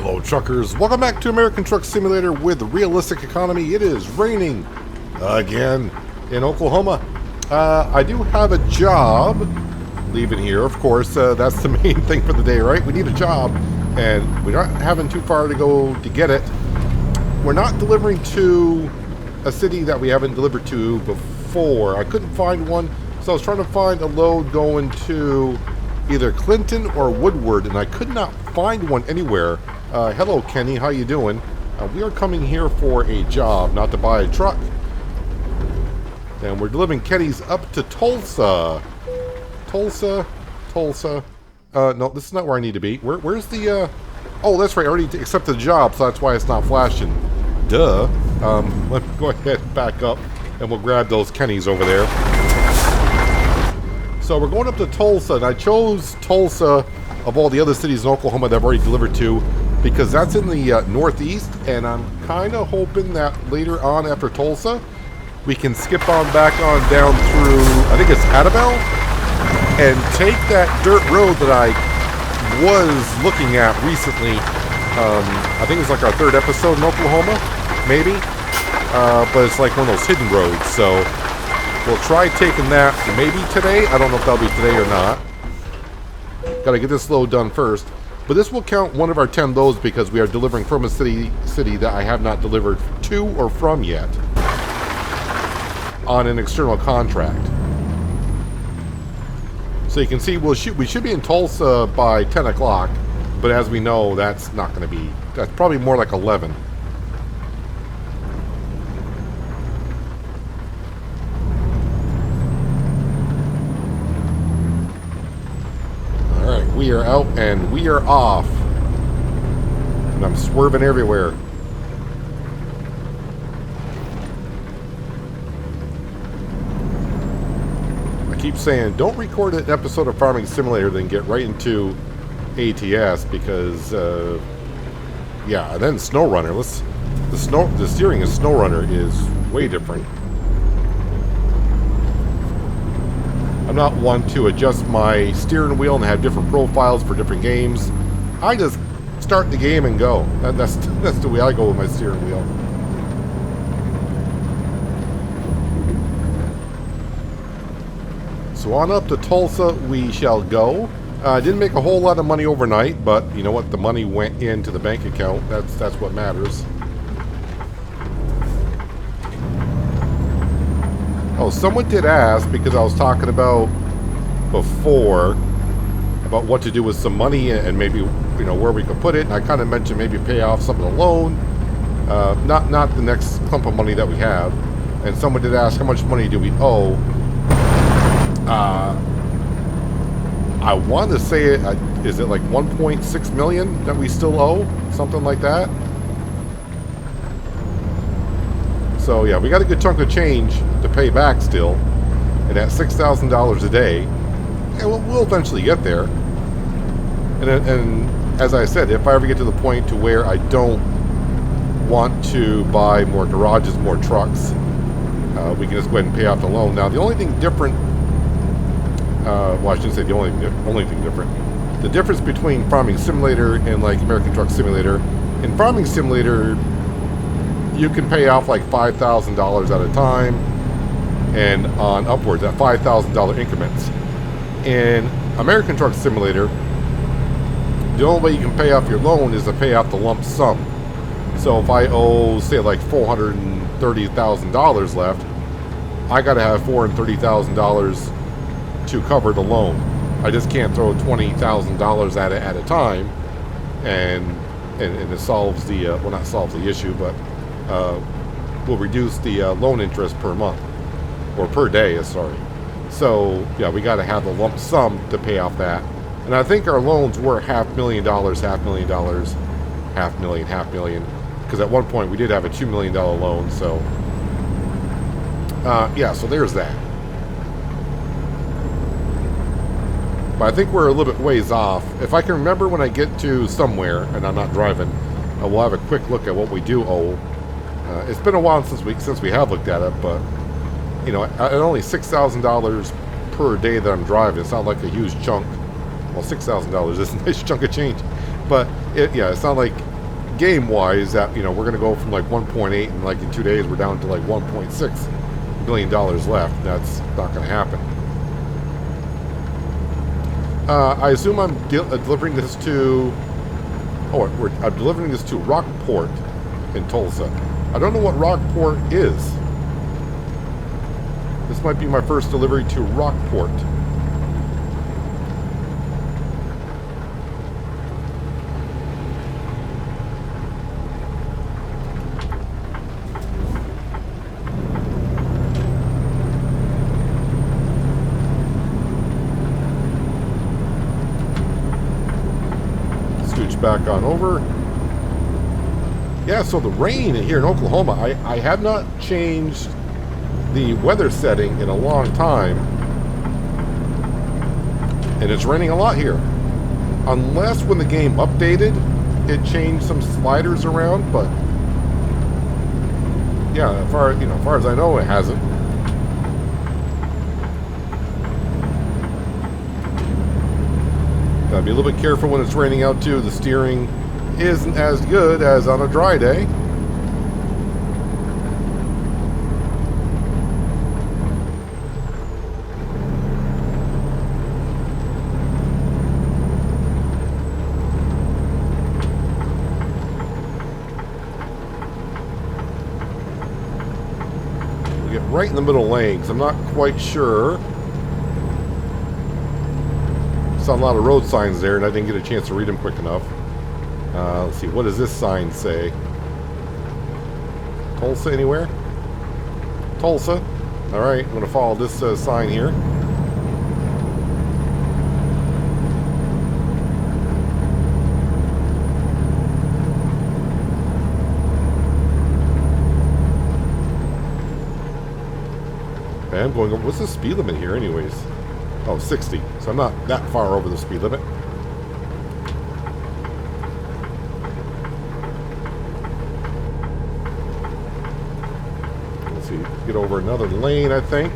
Hello truckers, welcome back to American Truck Simulator with Realistic Economy. It is raining again in Oklahoma. I do have a job leaving here, of course. That's the main thing for the day, right? We need a job and we're not having too far to go to get it. We're not delivering to a city that we haven't delivered to before. I couldn't find one, so I was trying to find a load going to either Clinton or Woodward, and I could not find one anywhere. Hello Kenny, how you doing? We are coming here for a job, not to buy a truck. And we're delivering Kenny's up to Tulsa. Tulsa. No, this is not where I need to be. Where's the, oh, that's right, I already accepted the job, so that's why it's not flashing. Duh. Let me go ahead and back up, and we'll grab those Kennys over there. So we're going up to Tulsa, and I chose Tulsa of all the other cities in Oklahoma that I've already delivered to because that's in the northeast, and I'm kind of hoping that later on after Tulsa, we can skip on back on down through, I think it's Adabel, and take that dirt road that I was looking at recently. I think it's like our third episode in Oklahoma, maybe, but it's like one of those hidden roads, so we'll try taking that maybe today. I don't know if that'll be today or not. Gotta get this load done first. But this will count one of our 10 loads because we are delivering from a city that I have not delivered to or from yet on an external contract. So you can see we should be in Tulsa by 10 o'clock, but as we know, that's not going to be, that's probably more like 11. We are out and we are off. And I'm swerving everywhere. I keep saying, don't record an episode of Farming Simulator, then get right into ATS because, yeah, and then SnowRunner. The steering in SnowRunner is way different. I'm not one to adjust my steering wheel and have different profiles for different games. I just start the game and go. That's the way I go with my steering wheel. So on up to Tulsa we shall go. I didn't make a whole lot of money overnight, but you know what? The money went into the bank account. That's what matters. Oh, someone did ask, because I was talking about before about what to do with some money and maybe, you know, where we could put it. And I kind of mentioned maybe pay off some of the loan, not the next clump of money that we have. And someone did ask, how much money do we owe? I want to say it. Is it like 1.6 million that we still owe? Something like that. So yeah, we got a good chunk of change to pay back still, and at $6,000 a day, and we'll eventually get there. And as I said, if I ever get to the point to where I don't want to buy more garages, more trucks, we can just go ahead and pay off the loan. Now, the only thing different, well, I shouldn't say the only thing different. The difference between Farming Simulator and like American Truck Simulator, in Farming Simulator, you can pay off like $5,000 at a time and on upwards at $5,000 increments. In American Truck Simulator, the only way you can pay off your loan is to pay off the lump sum. So if I owe, say, like $430,000 left, I got to have $430,000 to cover the loan. I just can't throw $20,000 at it at a time, and it solves the, well, not solves the issue, but will reduce the loan interest per month, or per day, sorry. So, yeah, we got to have the lump sum to pay off that. And I think our loans were $500,000, $500,000, because at one point we did have a $2 million loan, so, yeah, so there's that. But I think we're a little bit ways off. If I can remember when I get to somewhere, and I'm not driving, we'll have a quick look at what we do owe. It's been a while since we have looked at it, but you know, at only $6,000 per day that I'm driving, it's not like a huge chunk. Well, $6,000 is a nice chunk of change, but yeah, it's not like game-wise that, you know, we're going to go from like 1.8 and like in 2 days we're down to like 1.6 billion dollars left. That's not going to happen. I assume I'm delivering this to... Oh, I'm delivering this to Rockport in Tulsa. I don't know what Rockport is. This might be my first delivery to Rockport. Back on over. Yeah, so the rain here in Oklahoma, I have not changed the weather setting in a long time, and it's raining a lot here. Unless when the game updated, it changed some sliders around, but yeah, as far as I know, it hasn't. Gotta be a little bit careful when it's raining out too. The steering isn't as good as on a dry day. We get right in the middle lane because I'm not quite sure. Saw a lot of road signs there, and I didn't get a chance to read them quick enough. Let's see, what does this sign say? Tulsa anywhere? Tulsa. All right, I'm going to follow this sign here. Okay, I'm going over. What's the speed limit here, anyways? Oh, 60. So I'm not that far over the speed limit. Let's see. Get over another lane, I think.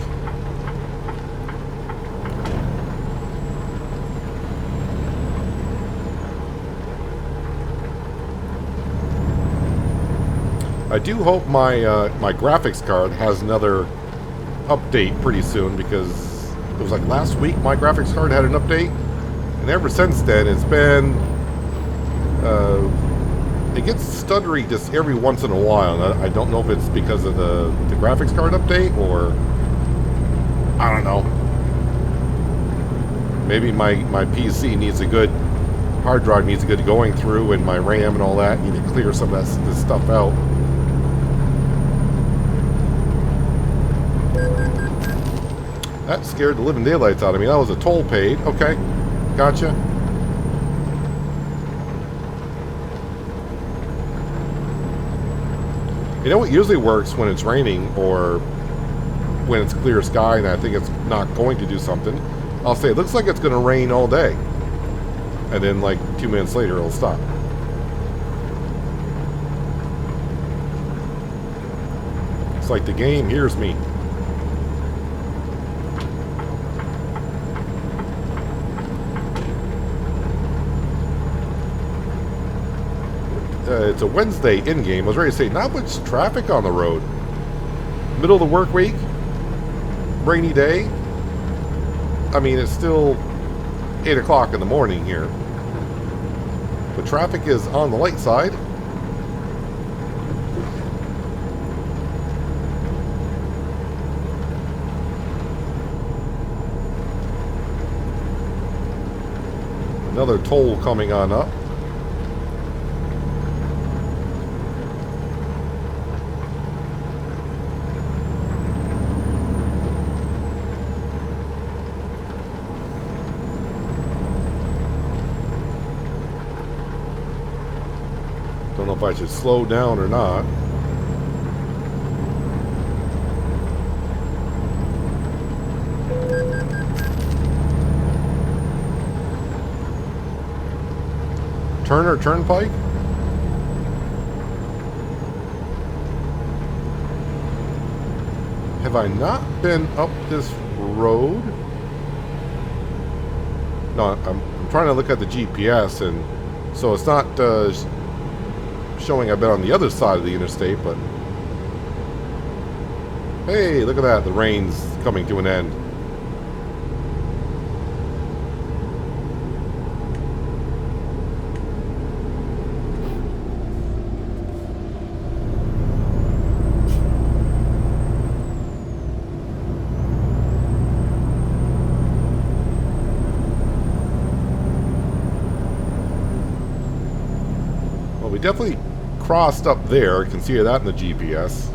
I do hope my my graphics card has another update pretty soon, because it was like last week my graphics card had an update, and ever since then it's been it gets stuttery just every once in a while, and I don't know if it's because of the graphics card update, or I don't know, maybe my PC needs a good hard drive, needs a good going through, and my RAM and all that need to clear some of this stuff out. That scared the living daylights out of me. That was a toll paid. Okay, gotcha. You know what usually works when it's raining or when it's clear sky and I think it's not going to do something? I'll say, it looks like it's going to rain all day. And then like 2 minutes later, it'll stop. It's like the game hears me. It's a Wednesday in-game. I was ready to say, not much traffic on the road. Middle of the work week. Rainy day. I mean, it's still 8 o'clock in the morning here. But traffic is on the light side. Another toll coming on up. Don't know if I should slow down or not. Turner Turnpike? Have I not been up this road? No, I'm trying to look at the GPS, and so it's not showing I've been on the other side of the interstate, but hey, look at that. The rain's coming to an end. Well, we definitely crossed up there. You can see that in the GPS.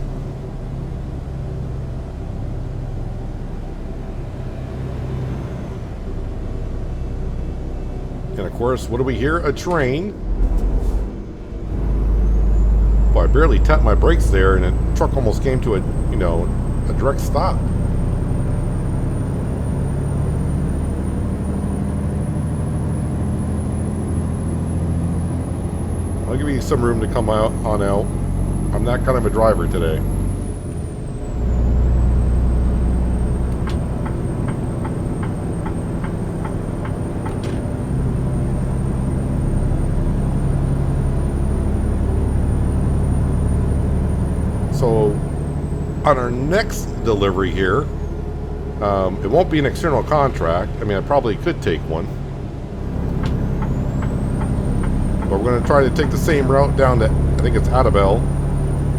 And of course, what do we hear? A train. Boy, I barely tapped my brakes there, and the truck almost came to a direct stop. I'll give you some room to come out on out. I'm that kind of a driver today. So on our next delivery here, it won't be an external contract. I mean, I probably could take one. But we're going to try to take the same route down to, I think it's Adabel,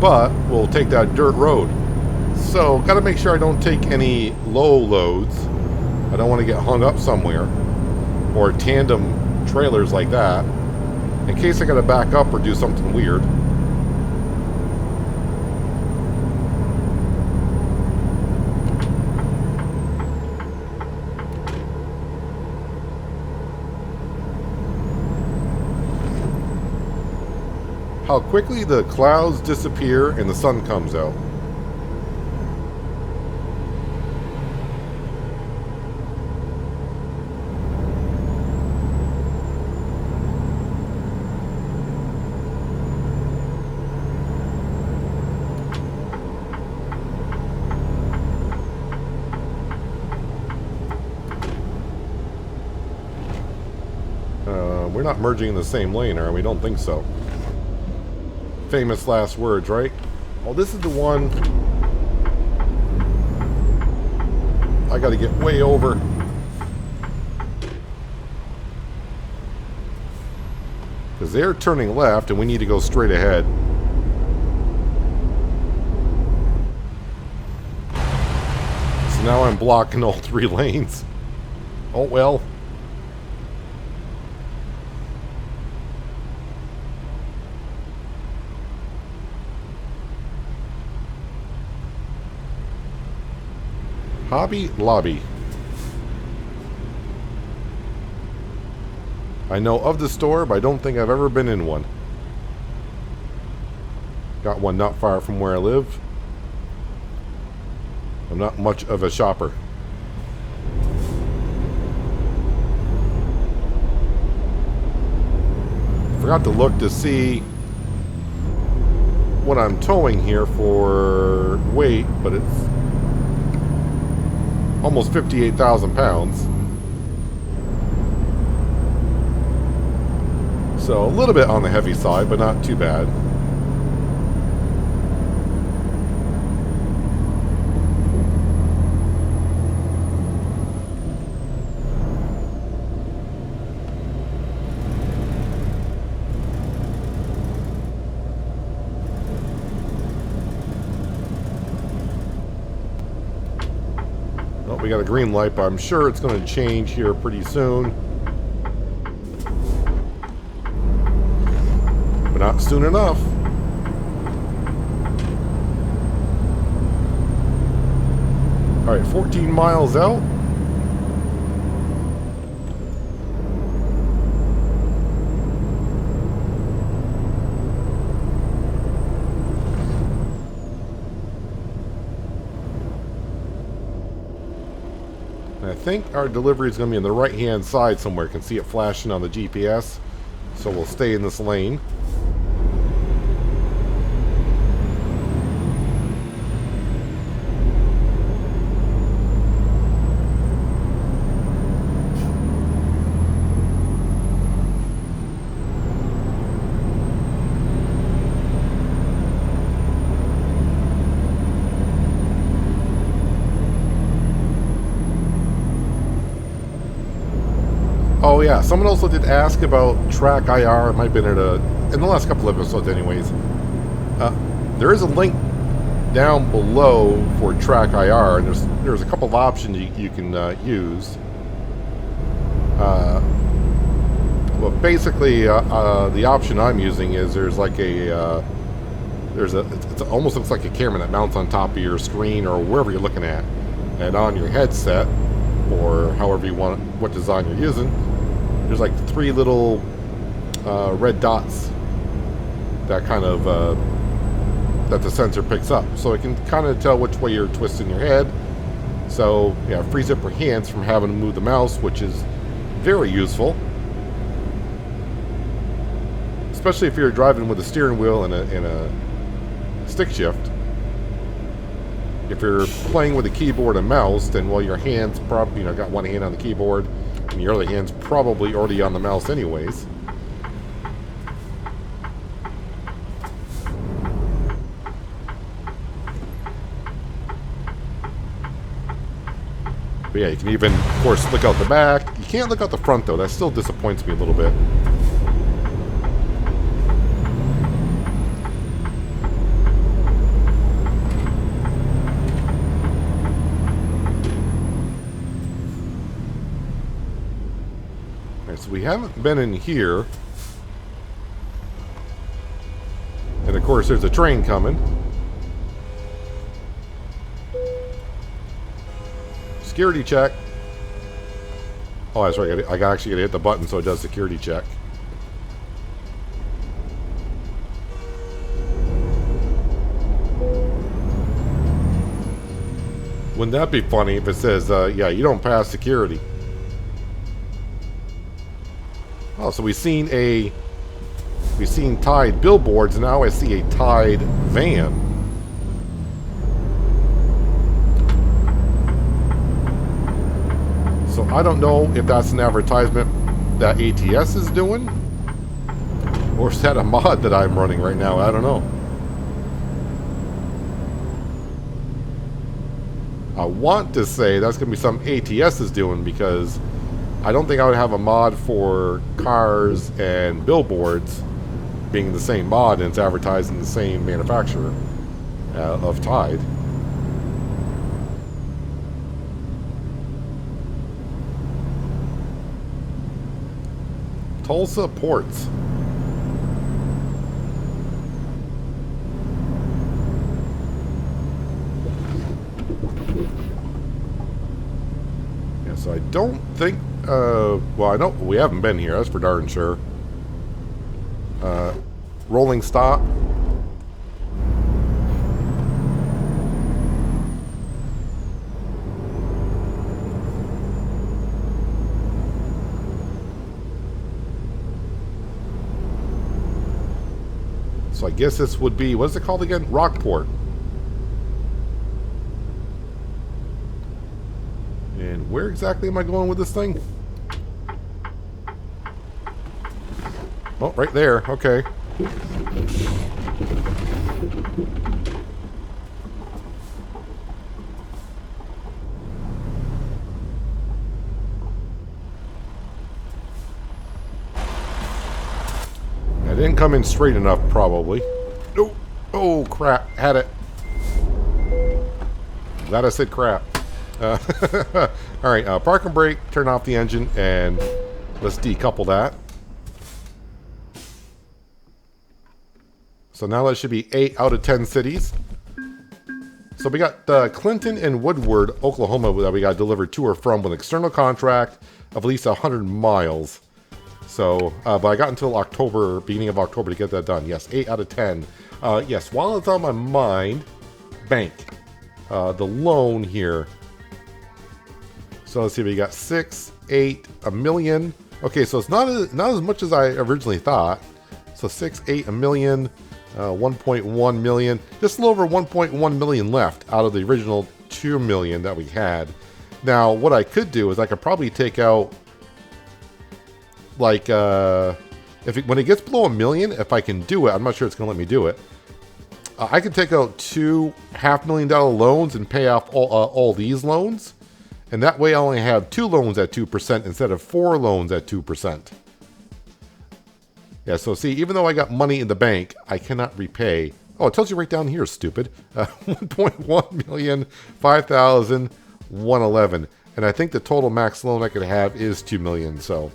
but we'll take that dirt road. So, got to make sure I don't take any low loads. I don't want to get hung up somewhere, or tandem trailers like that, in case I got to back up or do something weird. How quickly the clouds disappear and the sun comes out. We're not merging in the same lane, are we? Don't think so. Famous last words, right? Oh, this is the one I gotta get way over. Because they're turning left and we need to go straight ahead. So now I'm blocking all three lanes. Oh well. Hobby Lobby. I know of the store, but I don't think I've ever been in one. Got one not far from where I live. I'm not much of a shopper. Forgot to look to see what I'm towing here for weight, but it's almost 58,000 pounds. So a little bit on the heavy side, but not too bad. We got a green light, but I'm sure it's going to change here pretty soon. But not soon enough. Alright, 14 miles out. I think our delivery is going to be on the right hand side somewhere. You can see it flashing on the GPS. So we'll stay in this lane. yeah, someone also did ask about Track IR. It might have been in the last couple of episodes anyways. There is a link down below for Track IR, and there's a couple of options you can use. Well, basically, the option I'm using is there's like a it almost looks like a camera that mounts on top of your screen or wherever you're looking at, and on your headset or however you want, what design you're using, there's like 3 little red dots that kind of that the sensor picks up, so it can kind of tell which way you're twisting your head. So yeah, it frees up your hands from having to move the mouse, which is very useful, especially if you're driving with a steering wheel and a stick shift. If you're playing with a keyboard and mouse, then well, your hands probably, got one hand on the keyboard and your other hand's probably already on the mouse anyways. But yeah, you can even, of course, look out the back. You can't look out the front, though. That still disappoints me a little bit. Alright, so we haven't been in here. And, of course, there's a train coming. Security check. Oh, that's right. I actually got to hit the button so it does security check. Wouldn't that be funny if it says, yeah, you don't pass security? Oh, so we've seen Tide billboards, and now I see a Tide van. So I don't know if that's an advertisement that ATS is doing, or is that a mod that I'm running right now? I don't know. I want to say that's going to be something ATS is doing, because I don't think I would have a mod for cars and billboards being the same mod and it's advertising the same manufacturer of Tide. Tulsa ports. Yeah, so I don't think, well, I know we haven't been here, that's for darn sure. Rolling stop. So I guess this would be, what is it called again? Rockport. And where exactly am I going with this thing? Oh, right there. Okay. I didn't come in straight enough, probably. Oh, oh crap. Had it. Glad I said crap. Alright, park and brake, turn off the engine, and let's decouple that. So now that should be 8 out of 10 cities. So we got Clinton and Woodward, Oklahoma, that we got delivered to or from with an external contract of at least 100 miles. So, but I got until October, beginning of October to get that done. Yes, 8 out of 10. Yes, while it's on my mind, bank. The loan here. So let's see, we got 6, 8, a million. Okay, so it's not as much as I originally thought. So 6, 8, a million, 1.1 million. Just a little over 1.1 million left out of the original 2 million that we had. Now, what I could do is I could probably take out, like, when it gets below a million, if I can do it, I'm not sure it's going to let me do it. I could take out 2 $500,000 loans and pay off all these loans. And that way I only have 2 loans at 2% instead of 4 loans at 2%. Yeah, so see, even though I got money in the bank, I cannot repay. Oh, it tells you right down here, stupid. 1.1 million, 5,111. And I think the total max loan I could have is 2 million. So,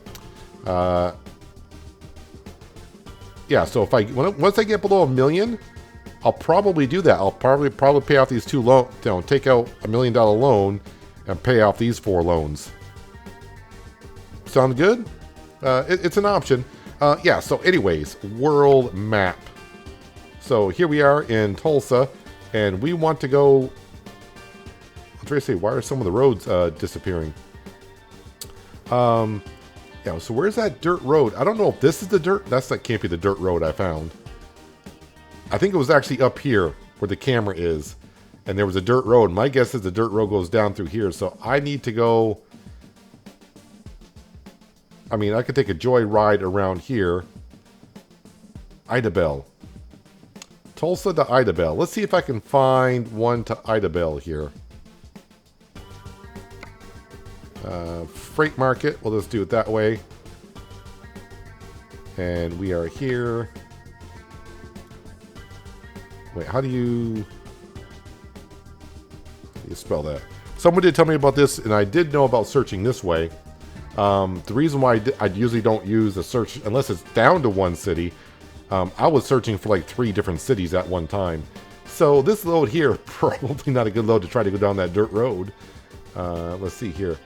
yeah, so if once I get below $1 million, I'll probably do that. I'll probably pay off these 2 loans, take out $1 million loan and pay off these 4 loans. Sound good? It's an option. Yeah, so anyways, world map. So here we are in Tulsa, and we want to go... I'm trying to say, why are some of the roads disappearing? Yeah, so where's that dirt road? I don't know if this is the dirt... That can't be the dirt road I found. I think it was actually up here where the camera is, and there was a dirt road. My guess is the dirt road goes down through here, so I need to go... I mean, I could take a joy ride around here. Idabel. Tulsa to Idabel. Let's see if I can find one to Idabel here. Freight market. We'll just do it that way. And we are here. Wait, how do you spell that? Someone did tell me about this, and I did know about searching this way. The reason why I usually don't use the search unless it's down to one city, I was searching for like 3 different cities at one time. So this load here, probably not a good load to try to go down that dirt road. Let's see here.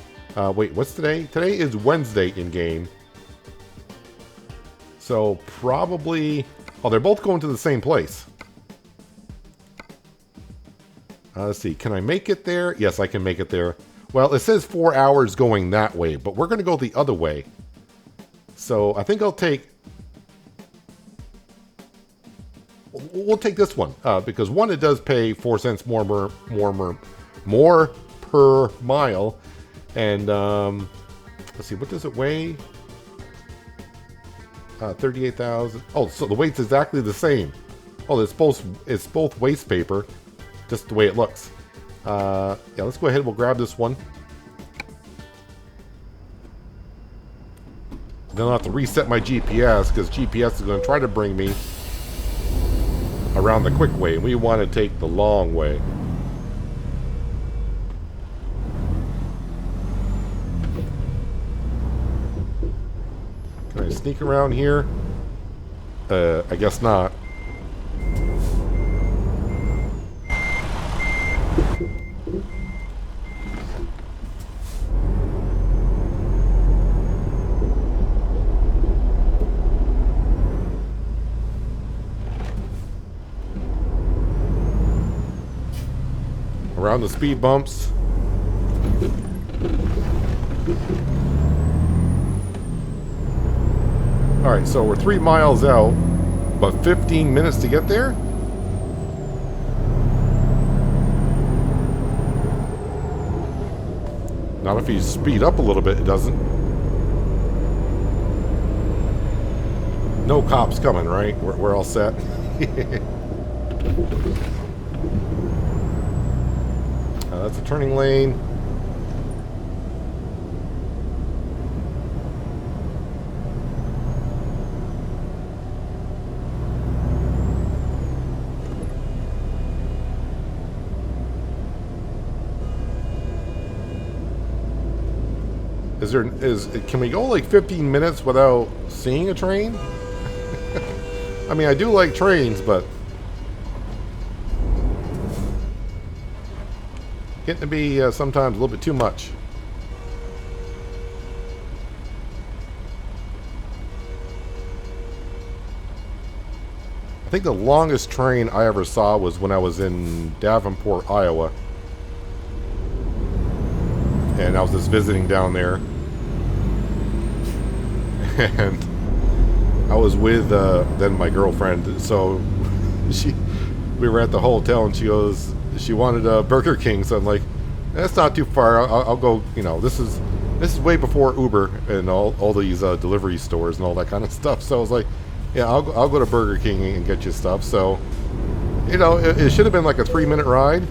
Wait, what's today? Today is Wednesday in game. So probably... Oh, they're both going to the same place. Let's see. Can I make it there? Yes, I can make it there. Well, it says 4 hours going that way, but we're going to go the other way. So I think I'll take... We'll take this one, because one, it does pay 4 cents more per mile. And let's see, what does it weigh? 38,000. Oh, so the weight's exactly the same. Oh, it's both waste paper, just the way it looks. Yeah, let's go ahead. We'll grab this one. Then I'll have to reset my GPS because GPS is going to try to bring me around the quick way. We want to take the long way. Can I sneak around here? I guess not. Around the speed bumps. Alright, so we're 3 miles out, but 15 minutes to get there? Not if you speed up a little bit, it doesn't. No cops coming, right? We're all set. That's a turning lane. Can we go like 15 minutes without seeing a train? I mean, I do like trains, but getting to be sometimes a little bit too much. I think the longest train I ever saw was when I was in Davenport, Iowa. And I was just visiting down there. And I was with then my girlfriend. So we were at the hotel, and she goes, she wanted a Burger King. So I'm like, that's not too far. I'll go. You know, this is way before Uber and all these delivery stores and all that kind of stuff. So I was like, yeah, I'll go to Burger King and get you stuff. So, you know, it should have been like a 3-minute ride.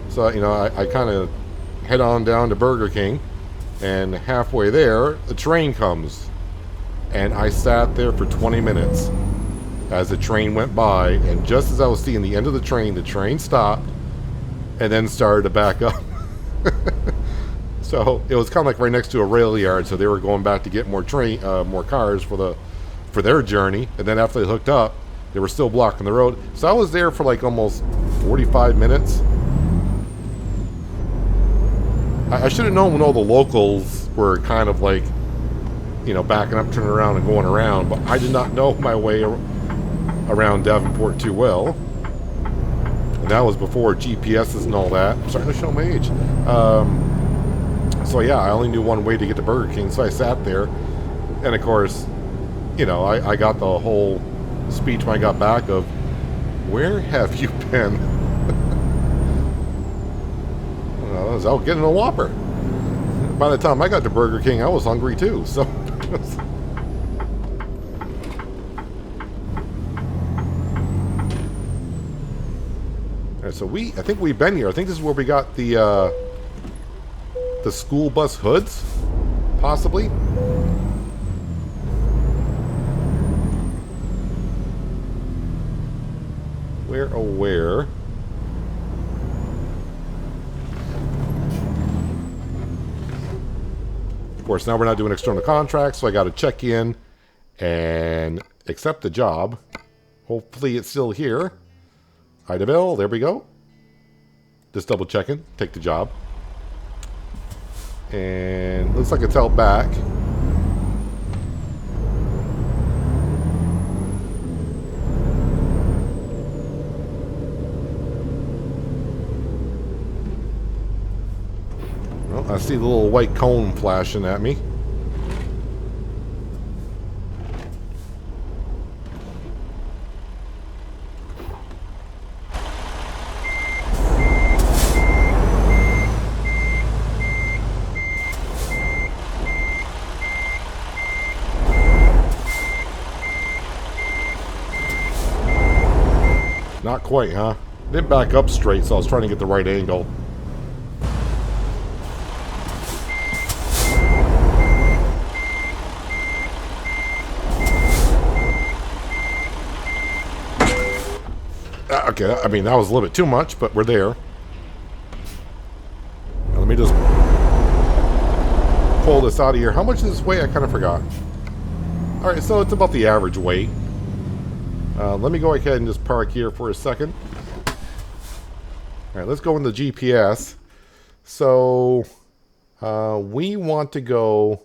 So, you know, I kind of head on down to Burger King, and halfway there, the train comes. And I sat there for 20 minutes as the train went by, and just as I was seeing the end of the train stopped and then started to back up. So it was kind of like right next to a rail yard, so they were going back to get more cars for their journey. And then after they hooked up, they were still blocking the road. So I was there for like almost 45 minutes. I should have known when all the locals were kind of like, you know, backing up, turning around, and going around, but I did not know my way around Davenport too well. And that was before GPSs and all that. I'm starting to show my age. So yeah, I only knew one way to get to Burger King, so I sat there. And of course, you know, I got the whole speech when I got back of, where have you been? Well, I was out getting a Whopper. By the time I got to Burger King, I was hungry too, so... Alright, so I think we've been here. I think this is where we got the school bus hoods, possibly. Where, oh where? Of course, now we're not doing external contracts, so I got to check in and accept the job. Hopefully it's still here. Ida Bill, there we go. Just double checking, take the job. And looks like it's out back. Well, I see the little white cone flashing at me. Not quite, huh? Didn't back up straight, so I was trying to get the right angle. Okay, I mean, that was a little bit too much, but we're there. Now, let me just pull this out of here. How much does this weigh? I kind of forgot. Alright, so it's about the average weight. Let me go ahead and just park here for a second. Alright, let's go in the GPS. So, we want to go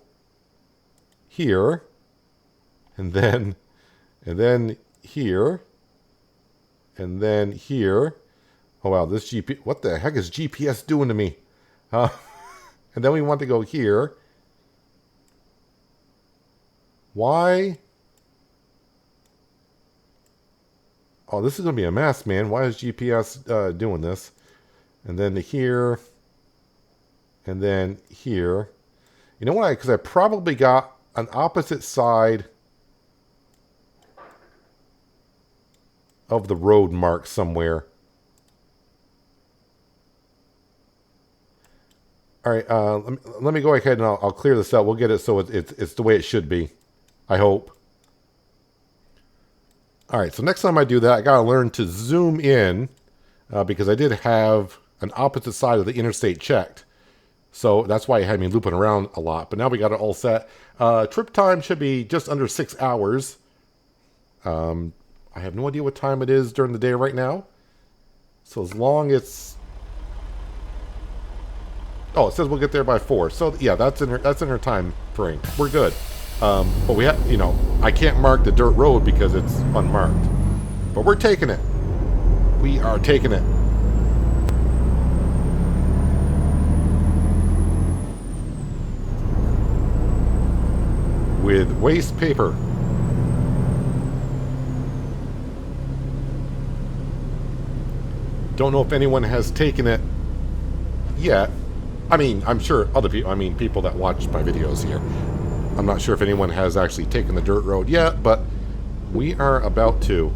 here, and then here, and then here. Oh wow, this GPS, what the heck is GPS doing to me? And then we want to go here. Why? Oh, this is going to be a mess, man. Why is GPS doing this? And then to here. And then here. You know why? Because I probably got an opposite side of the road marked somewhere. Alright, let me go ahead and I'll clear this out. We'll get it so it's the way it should be. I hope. Alright, so next time I do that, I gotta learn to zoom in because I did have an opposite side of the interstate checked. So that's why it had me looping around a lot. But now we got it all set. Trip time should be just under 6 hours. I have no idea what time it is during the day right now. So as long as... Oh, it says we'll get there by 4. So yeah, that's in her time frame. We're good. But we have, you know, I can't mark the dirt road because it's unmarked. But we're taking it. We are taking it. With waste paper. Don't know if anyone has taken it yet. I mean, I'm sure other people, people that watch my videos here. I'm not sure if anyone has actually taken the dirt road yet, but we are about to.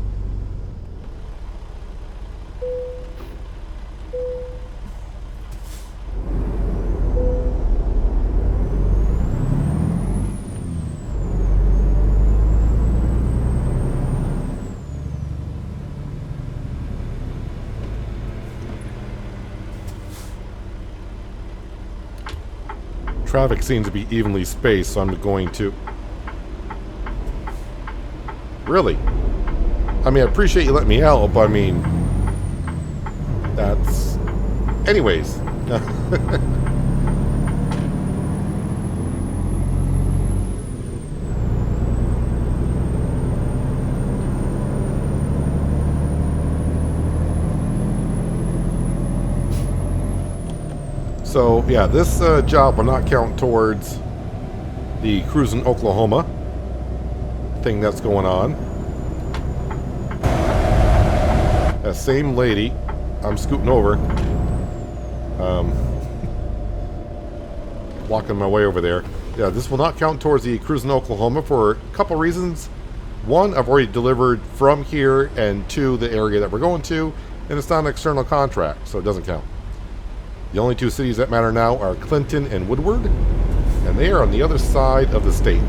Traffic seems to be evenly spaced, so I'm going to... Really? I mean, I appreciate you letting me out, but I mean... That's... Anyways. So, yeah, this job will not count towards the Cruising Oklahoma thing that's going on. That same lady, I'm scooting over, walking my way over there. Yeah, this will not count towards the Cruising Oklahoma for a couple reasons. One, I've already delivered from here, and two, the area that we're going to, and it's not an external contract, so it doesn't count. The only two cities that matter now are Clinton and Woodward, and they are on the other side of the state.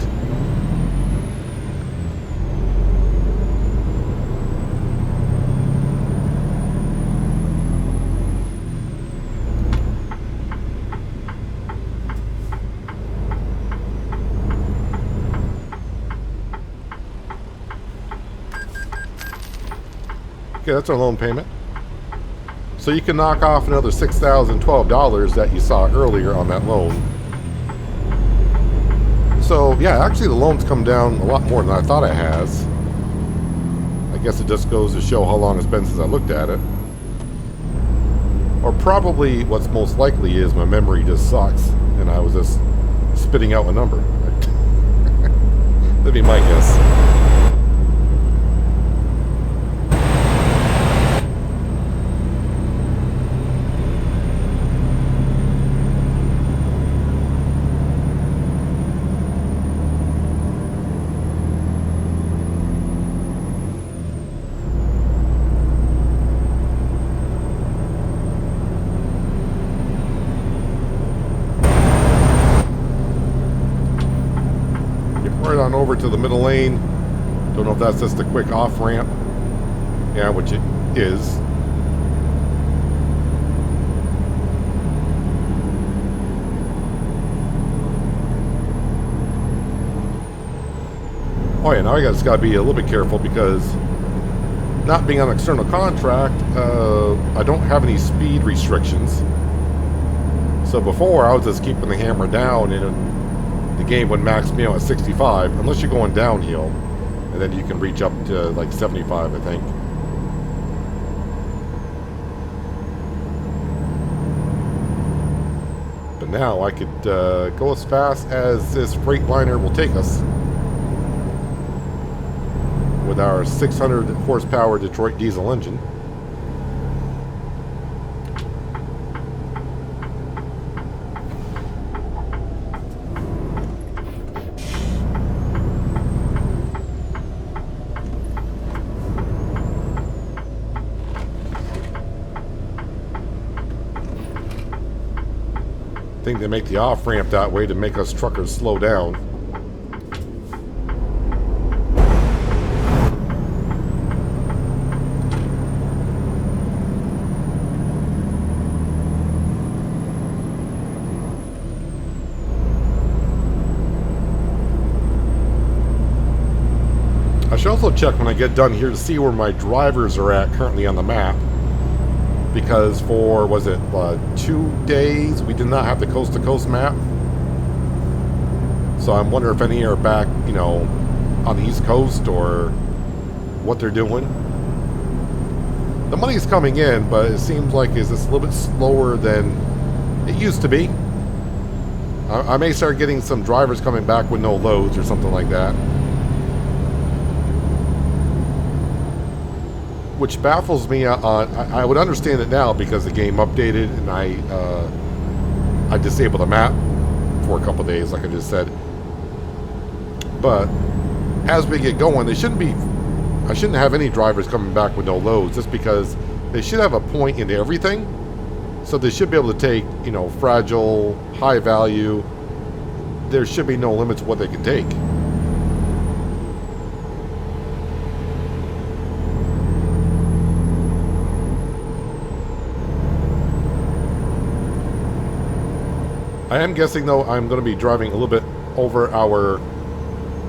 Okay, that's our loan payment. So you can knock off another $6,012 that you saw earlier on that loan. So yeah, actually the loan's come down a lot more than I thought it has. I guess it just goes to show how long it's been since I looked at it. Or probably what's most likely is my memory just sucks and I was just spitting out a number. That'd be my guess. On over to the middle lane. Don't know if that's just a quick off ramp. Yeah, which it is. Oh yeah, now I just gotta be a little bit careful because not being on external contract, I don't have any speed restrictions. So before I was just keeping the hammer down and the game would max me out at 65, unless you're going downhill, and then you can reach up to like 75, I think. But now I could go as fast as this Freightliner will take us with our 600 horsepower Detroit diesel engine. I think they make the off-ramp that way to make us truckers slow down. I should also check when I get done here to see where my drivers are at currently on the map. Because for, was it 2 days, we did not have the coast-to-coast map. So I'm wondering if any are back, you know, on the East Coast or what they're doing. The money's coming in, but it seems like it's just a little bit slower than it used to be. I may start getting some drivers coming back with no loads or something like that. Which baffles me. I would understand it now because the game updated and I disabled the map for a couple days, like I just said. But as we get going, I shouldn't have any drivers coming back with no loads, just because they should have a point into everything. So they should be able to take, you know, fragile, high value. There should be no limits to what they can take. I am guessing, though, I'm going to be driving a little bit over our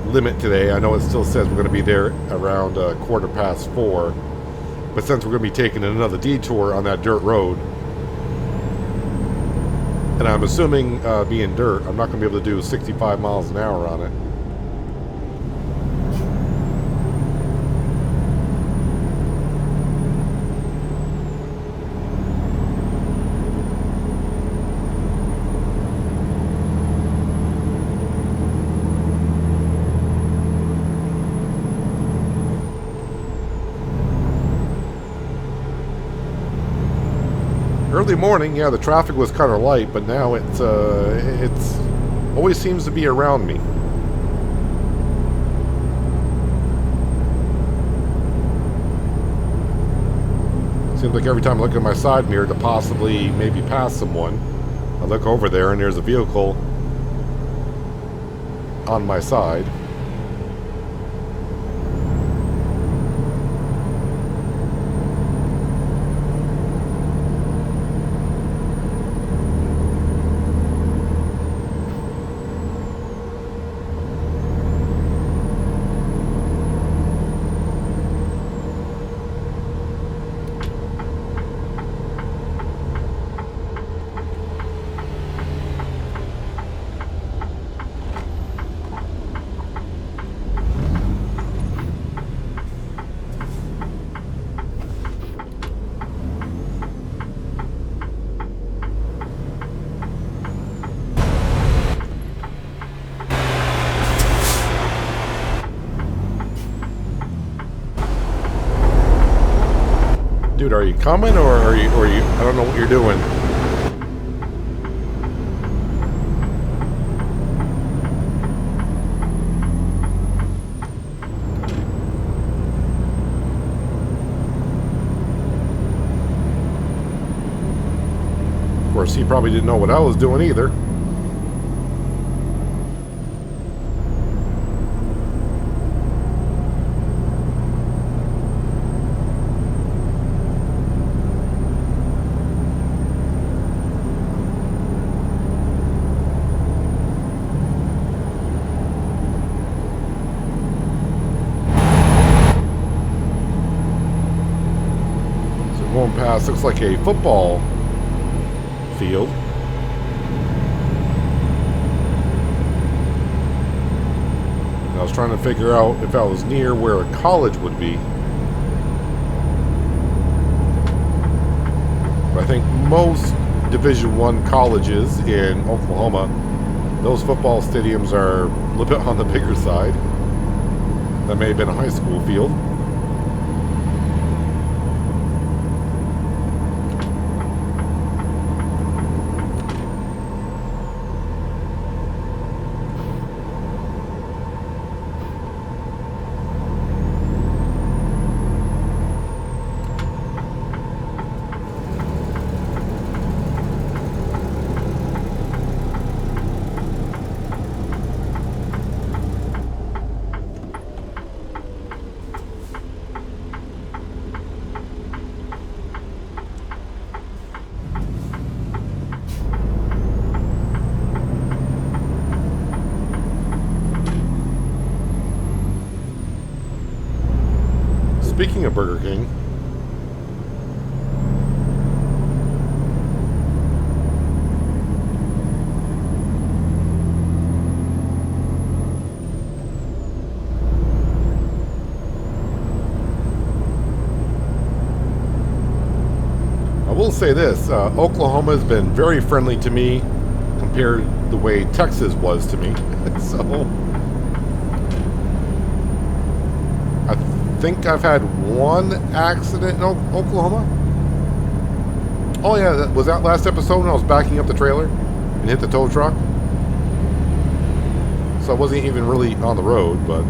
limit today. I know it still says we're going to be there around 4:15, but since we're going to be taking another detour on that dirt road, and I'm assuming being dirt, I'm not going to be able to do 65 miles an hour on it. Early morning, yeah, the traffic was kind of light, but now it's always seems to be around me. Seems like every time I look at my side mirror to possibly maybe pass someone, I look over there and there's a vehicle on my side. Dude, are you coming or are you I don't know what you're doing. Of course, he probably didn't know what I was doing either. Going past looks like a football field. And I was trying to figure out if I was near where a college would be. But I think most Division I colleges in Oklahoma, those football stadiums are a little bit on the bigger side. That may have been a high school field. Speaking of Burger King, I will say this, Oklahoma has been very friendly to me compared to the way Texas was to me. So I think I've had one accident in Oklahoma. Oh yeah, was that last episode when I was backing up the trailer and hit the tow truck? So I wasn't even really on the road, but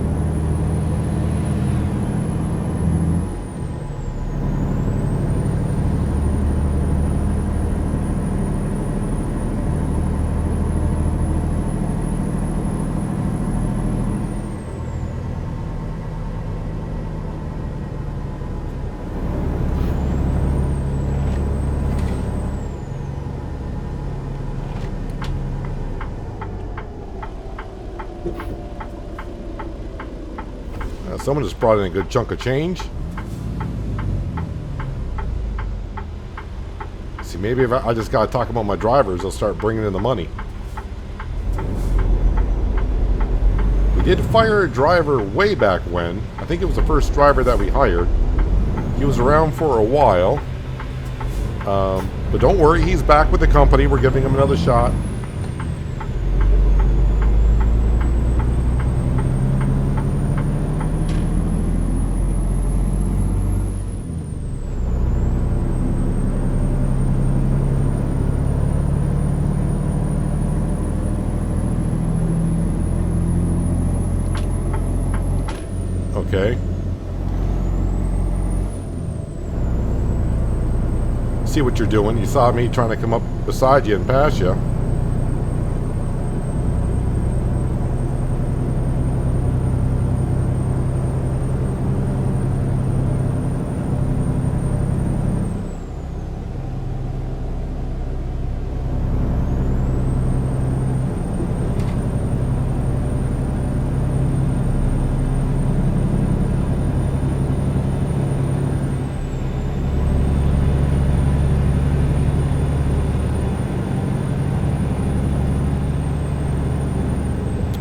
someone just brought in a good chunk of change. See, maybe if I just gotta talk about my drivers, they'll start bringing in the money. We did fire a driver way back when. I think it was the first driver that we hired. He was around for a while. But don't worry, he's back with the company. We're giving him another shot. Okay. See what you're doing. You saw me trying to come up beside you and pass you.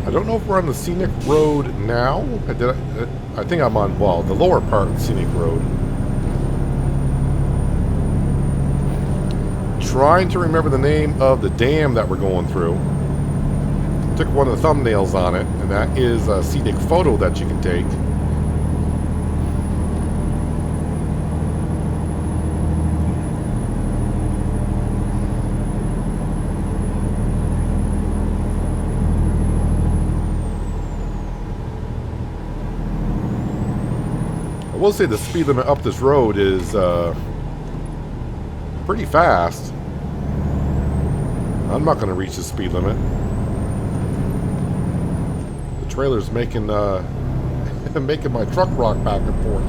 I don't know if we're on the scenic road now. I think I'm on, well, the lower part of the scenic road. Trying to remember the name of the dam that we're going through. Took one of the thumbnails on it, and that is a scenic photo that you can take. I will say the speed limit up this road is pretty fast. I'm not going to reach the speed limit. The trailer's making making my truck rock back and forth.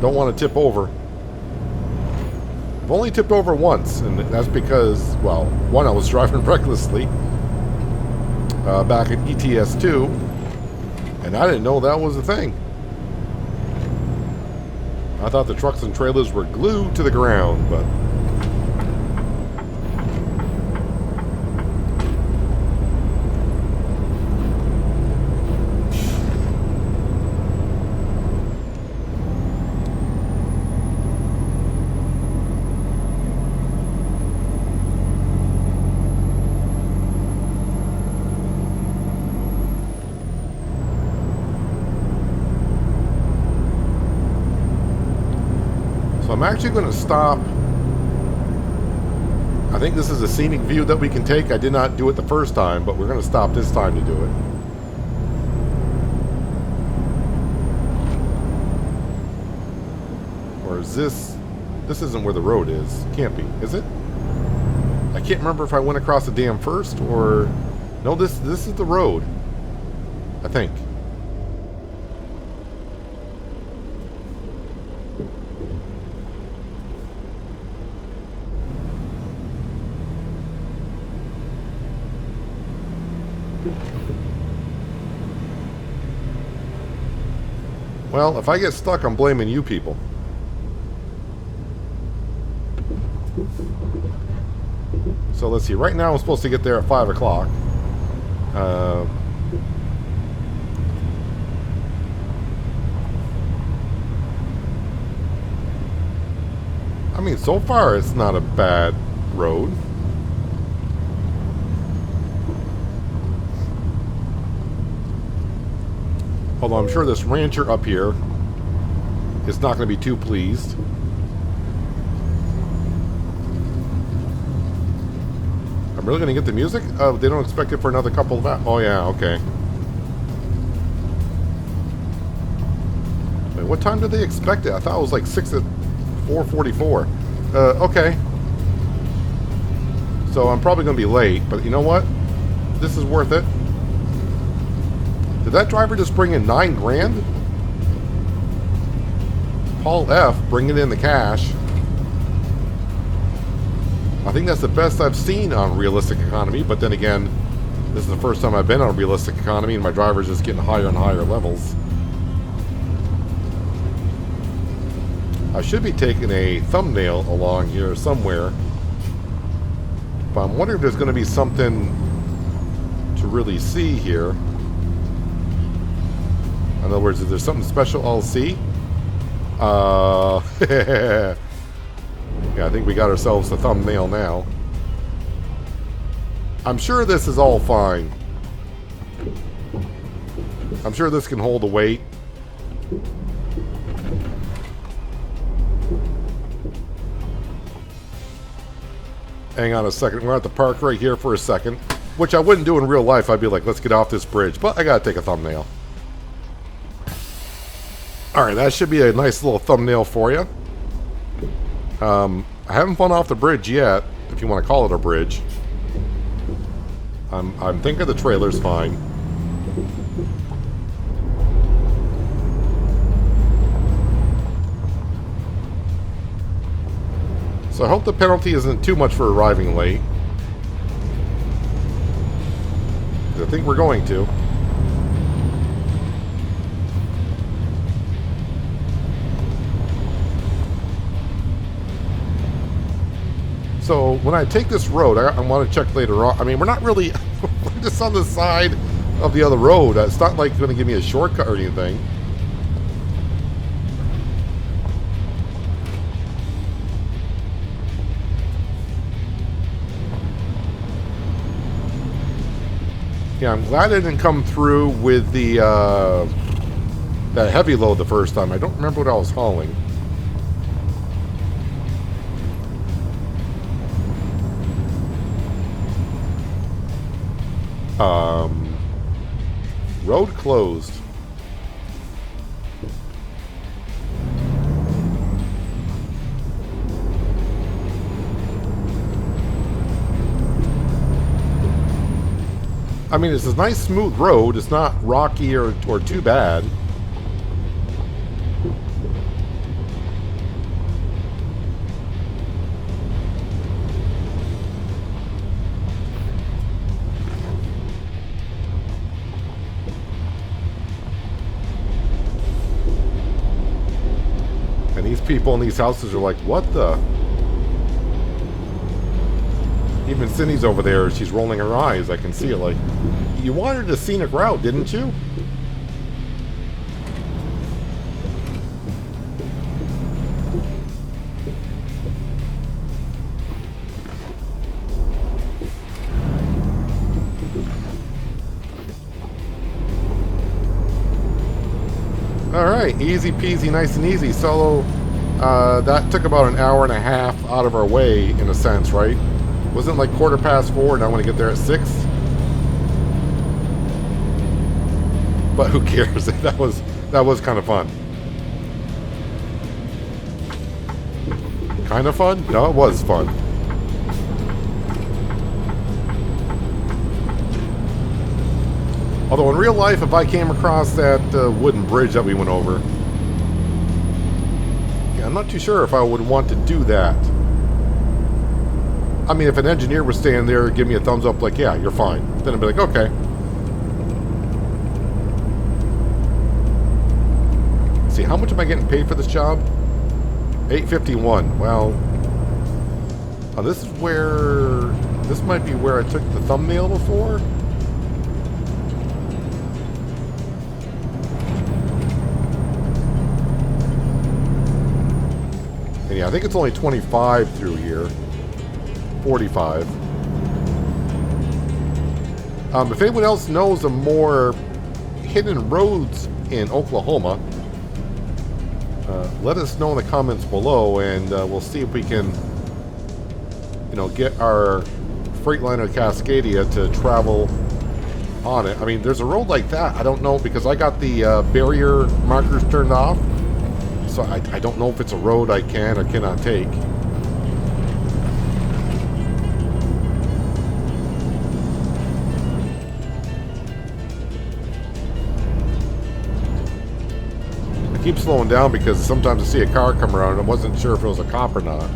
Don't want to tip over. I've only tipped over once, and that's because, well, one, I was driving recklessly back at ETS2, and I didn't know that was a thing. I thought the trucks and trailers were glued to the ground, but... I'm actually going to stop. I think this is a scenic view that we can take. I did not do it the first time, but we're going to stop this time to do it. Or is this... This isn't where the road is. Can't be, is it? I can't remember if I went across the dam first or... No, this is the road. I think. Well, if I get stuck, I'm blaming you people. So let's see. Right now I'm supposed to get there at 5 o'clock. I mean, so far it's not a bad road. Although I'm sure this rancher up here is not going to be too pleased. I'm really going to get the music? Oh, they don't expect it for another couple of hours. Oh, yeah, okay. Wait, what time did they expect it? I thought it was like 6 at 4:44. Okay. So I'm probably going to be late, but you know what? This is worth it. Did that driver just bring in $9 grand? Paul F. bringing in the cash. I think that's the best I've seen on Realistic Economy, but then again, this is the first time I've been on Realistic Economy and my driver's just getting higher and higher levels. I should be taking a thumbnail along here somewhere. But I'm wondering if there's going to be something to really see here. In other words, if there's something special I'll see. Yeah, I think we got ourselves a thumbnail now. I'm sure this is all fine. I'm sure this can hold the weight. Hang on a second. We're at the park right here for a second. Which I wouldn't do in real life. I'd be like, let's get off this bridge. But I gotta take a thumbnail. Alright, that should be a nice little thumbnail for you. I haven't fallen off the bridge yet, if you want to call it a bridge. I'm thinking the trailer's fine. So I hope the penalty isn't too much for arriving late. I think we're going to. So when I take this road, I want to check later on. I mean, we're not really we're just on the side of the other road. It's not like going to give me a shortcut or anything. Yeah, I'm glad I didn't come through with the that heavy load the first time. I don't remember what I was hauling. Road closed. I mean, it's a nice smooth road. It's not rocky or too bad. And these people in these houses are like, what the? Even Cindy's over there, she's rolling her eyes. I can see it. Like, you wanted a scenic route, didn't you? Alright, easy peasy, nice and easy. So, that took about an hour and a half out of our way, in a sense, right? Wasn't like 4:15 and I want to get there at 6? But who cares? That was kind of fun. Kind of fun? No, it was fun. Although in real life, if I came across that wooden bridge that we went over, yeah, I'm not too sure if I would want to do that. I mean, if an engineer was standing there, give me a thumbs up, like, yeah, you're fine. Then I'd be like, okay. Let's see, how much am I getting paid for this job? $8.51. Well, this is where, this might be where I took the thumbnail before. And yeah, I think it's only 25 through here. 45. If anyone else knows of more hidden roads in Oklahoma, let us know in the comments below, and we'll see if we can, you know, get our Freightliner Cascadia to travel on it. I mean, there's a road like that. I don't know, because I got the barrier markers turned off, so I don't know if it's a road I can or cannot take. Keep slowing down because sometimes I see a car come around and I wasn't sure if it was a cop or not.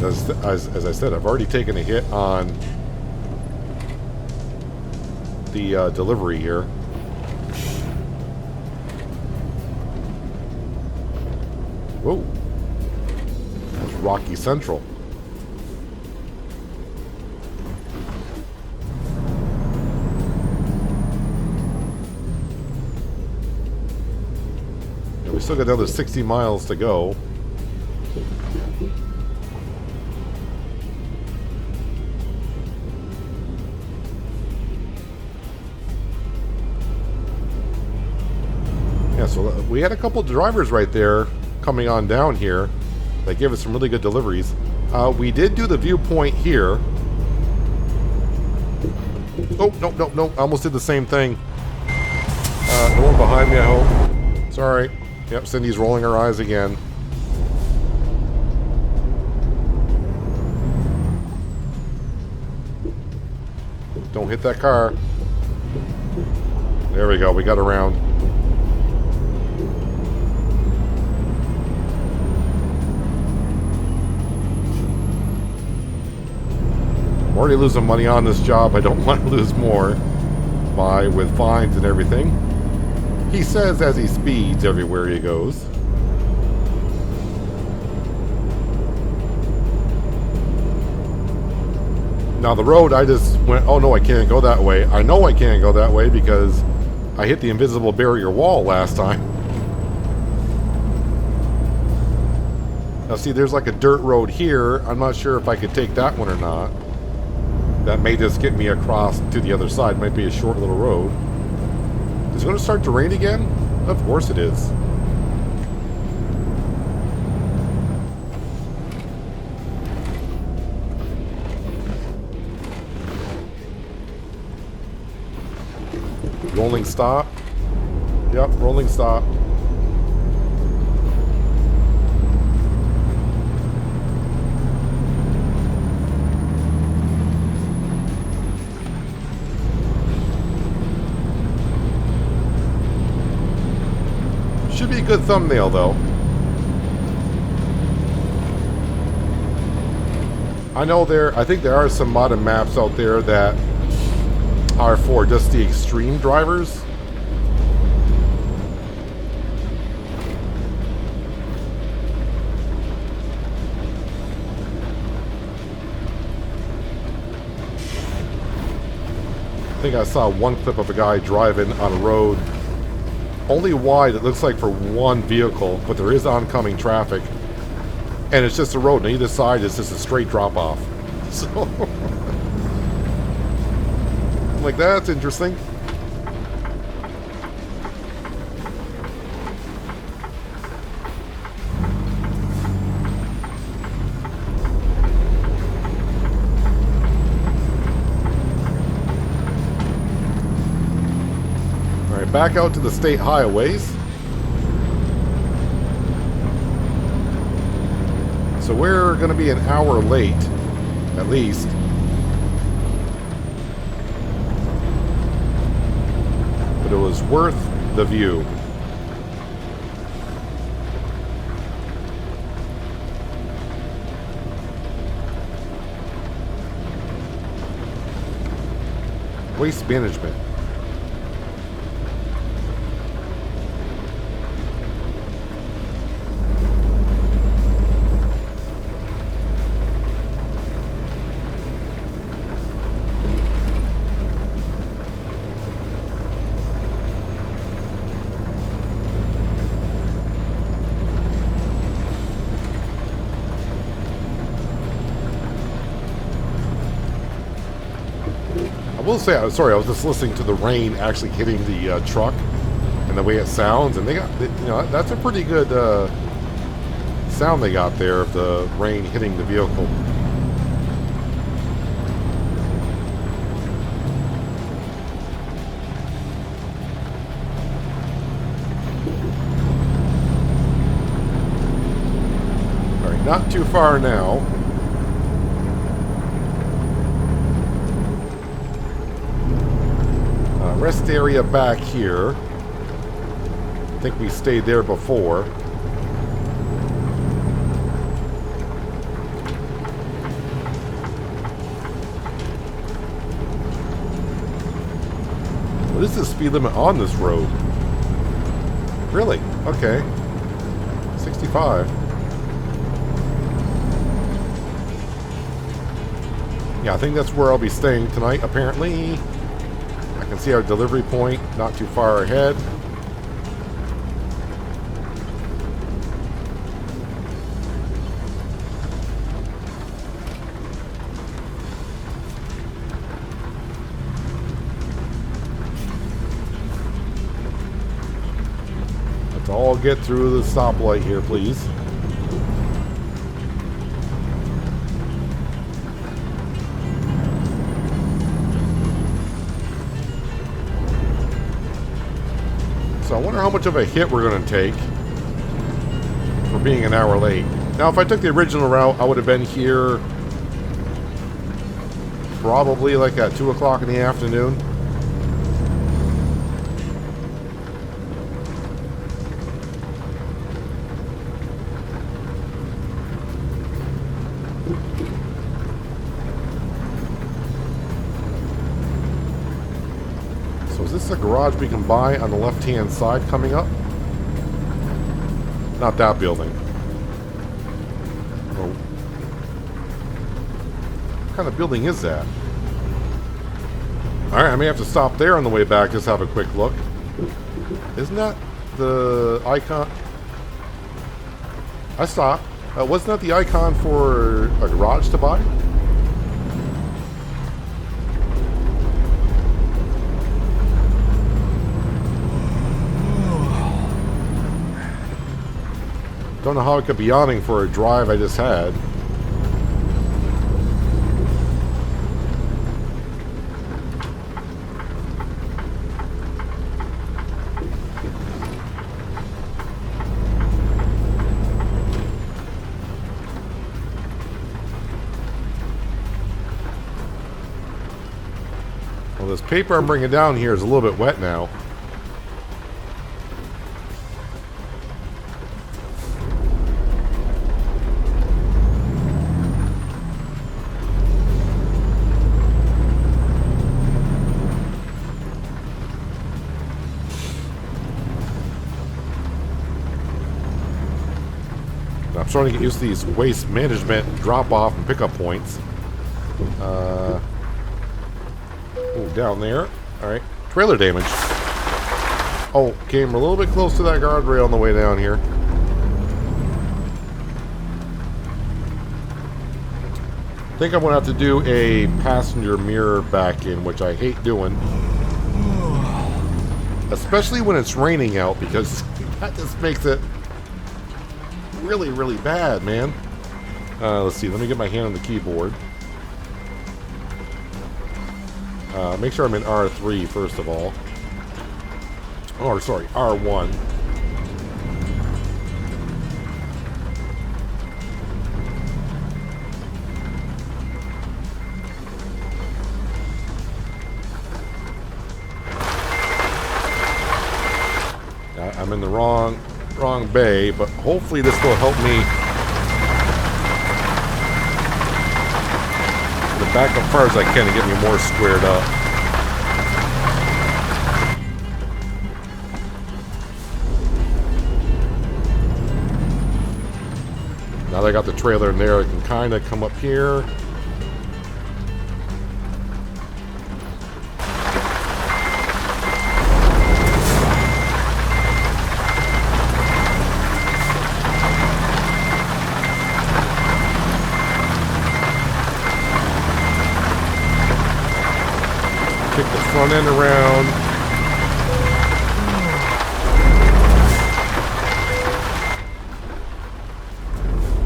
As I said, I've already taken a hit on the delivery here. Whoa. That's Rocky Central. And we still got another 60 miles to go. Yeah, so we had a couple drivers right there coming on down here that gave us some really good deliveries. We did do the viewpoint here. Oh, no. I almost did the same thing. No one behind me, I hope. Sorry. Yep, Cindy's rolling her eyes again. Don't hit that car. There we go. We got around. I'm already losing money on this job. I don't want to lose more with fines and everything. He says as he speeds everywhere he goes. Now the road, I just went, oh no, I can't go that way. I know I can't go that way because I hit the invisible barrier wall last time. Now see, there's like a dirt road here. I'm not sure if I could take that one or not. That may just get me across to the other side. Might be a short little road. Is it going to start to rain again? Of course it is. Rolling stop. Yep, rolling stop. Should be a good thumbnail, though. I think there are some modded maps out there that are for just the extreme drivers. I think I saw one clip of a guy driving on a road only wide, it looks like, for one vehicle, but there is oncoming traffic. And it's just a road, and either side is just a straight drop-off. So, I'm like, that's interesting. Alright, back out to the state highways. So we're going to be an hour late, at least. But it was worth the view. Waste management. I will say, sorry, I was just listening to the rain actually hitting the truck and the way it sounds, and that's a pretty good sound they got there of the rain hitting the vehicle. All right, not too far now. Rest area back here. I think we stayed there before. What is the speed limit on this road? Really? Okay. 65. Yeah, I think that's where I'll be staying tonight, apparently. I can see our delivery point not too far ahead. Let's all get through the stoplight here, please. So I wonder how much of a hit we're going to take for being an hour late. Now, if I took the original route, I would have been here probably like at 2 o'clock in the afternoon. So is this a garage we can buy on the left-hand side coming up? Not that building. Oh. What kind of building is that? Alright, I may have to stop there on the way back, just have a quick look. Isn't that the icon? I stopped. Wasn't that the icon for a garage to buy? Don't know how I could be yawning for a drive I just had. Well, this paper I'm bringing down here is a little bit wet now. I'm starting to get used to these waste management drop-off and pickup points. Oh, down there. Alright. Trailer damage. Oh, came a little bit close to that guardrail on the way down here. I think I'm going to have to do a passenger mirror back in, which I hate doing. Especially when it's raining out, because that just makes it really, really bad, man. Let's see. Let me get my hand on the keyboard. Make sure I'm in R3 first of all. Oh, sorry, R1. I'm in the wrong bay, but hopefully this will help me back up far as I can and get me more squared up. Now that I got the trailer in there, I can kind of come up here. Kick the front end around.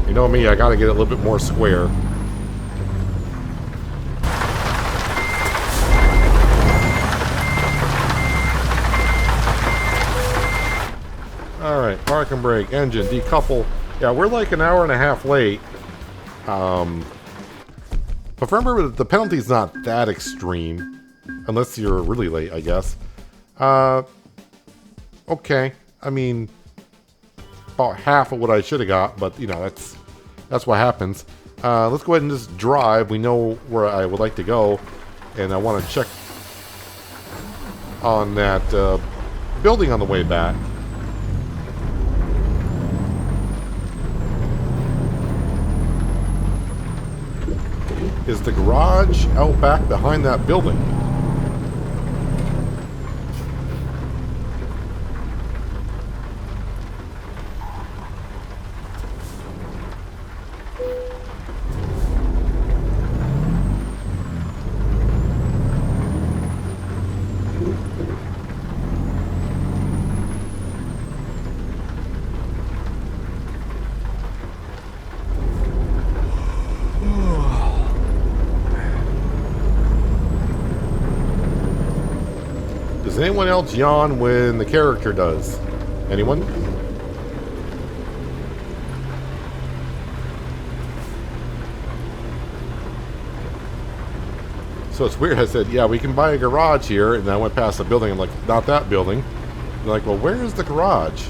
You know me, I gotta get it a little bit more square. Alright, park and brake, engine, decouple. Yeah, we're like an hour and a half late. But remember, the penalty's not that extreme. Unless you're really late, I guess. Okay. I mean, about half of what I should have got, but, you know, that's what happens. Let's go ahead and just drive. We know where I would like to go. And I want to check on that building on the way back. Is the garage out back behind that building? Does anyone else yawn when the character does? Anyone? So it's weird. I said, yeah, we can buy a garage here. And then I went past the building. I'm like, not that building. They're like, well, where is the garage?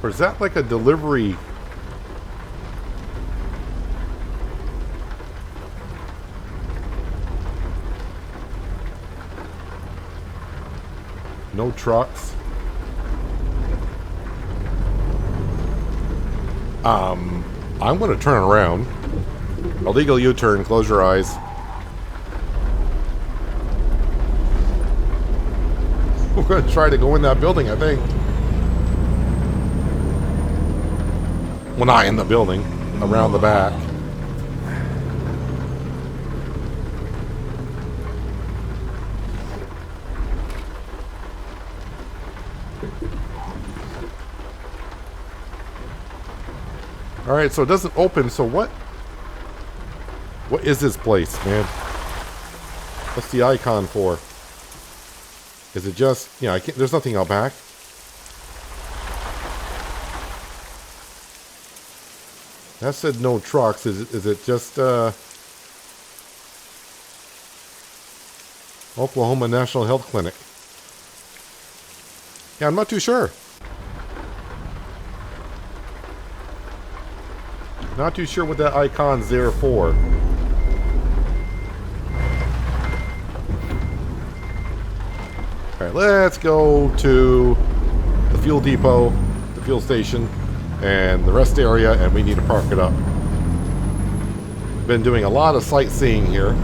Or is that like a delivery? No trucks. I'm going to turn around. Illegal U-turn. Close your eyes. We're going to try to go in that building, I think. Well, not in the building. Around the back. Alright, so it doesn't open, so what? What is this place, man? What's the icon for? Is it just, you know, I can't, there's nothing out back. That said no trucks. Is it just, Oklahoma National Health Clinic? Yeah, I'm not too sure. Not too sure what that icon's there for. Alright, let's go to the fuel depot, the fuel station, and the rest area, and we need to park it up. Been doing a lot of sightseeing here.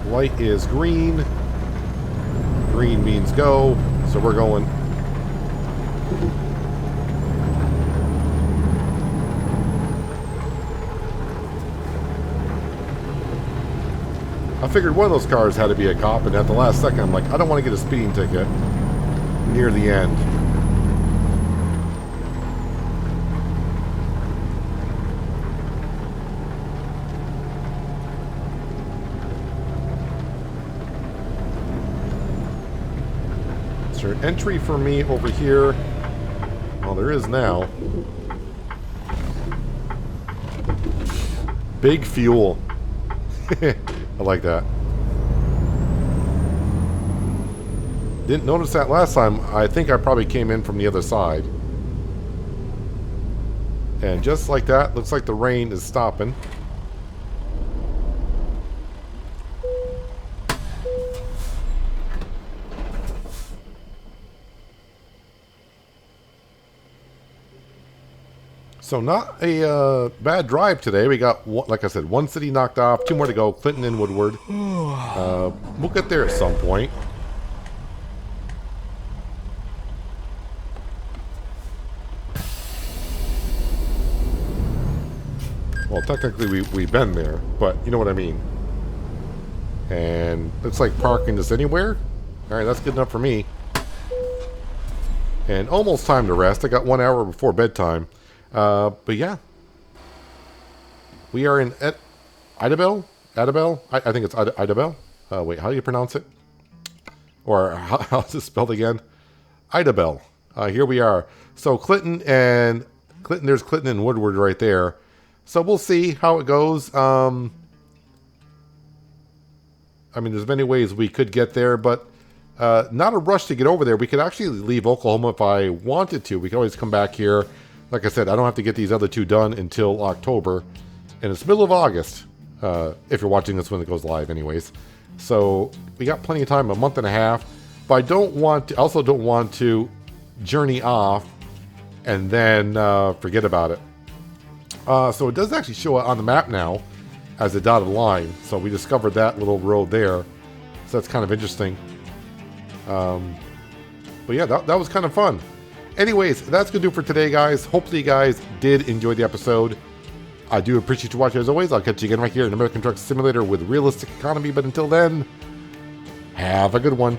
Light is green. Green means go, so we're going. I figured one of those cars had to be a cop, and at the last second I'm like, I don't want to get a speeding ticket near the end. Is there an entry for me over here? Well, there is now. Big fuel. I like that. Didn't notice that last time. I think I probably came in from the other side. And just like that, looks like the rain is stopping. So not a bad drive today. We got, like I said, one city knocked off, 2 more to go, Clinton and Woodward. We'll get there at some point. Well, technically we've been there, but you know what I mean. And looks like parking is anywhere. Alright, that's good enough for me. And almost time to rest. I got 1 hour before bedtime. But yeah, we are in Idabel. I think it's Idabel. Wait, how do you pronounce it? Or how's it spelled again? Idabel. Here we are. So Clinton, there's Clinton and Woodward right there. So we'll see how it goes. I mean, there's many ways we could get there, but not a rush to get over there. We could actually leave Oklahoma if I wanted to. We can always come back here. Like I said, I don't have to get these other two done until October. And it's middle of August, if you're watching this when it goes live anyways. So we got plenty of time, a month and a half. But I also don't want to journey off and then forget about it. So it does actually show it on the map now as a dotted line. So we discovered that little road there. So that's kind of interesting. But yeah, that was kind of fun. Anyways, that's going to do it for today, guys. Hopefully you guys did enjoy the episode. I do appreciate you watching as always. I'll catch you again right here in American Truck Simulator with Realistic Economy. But until then, have a good one.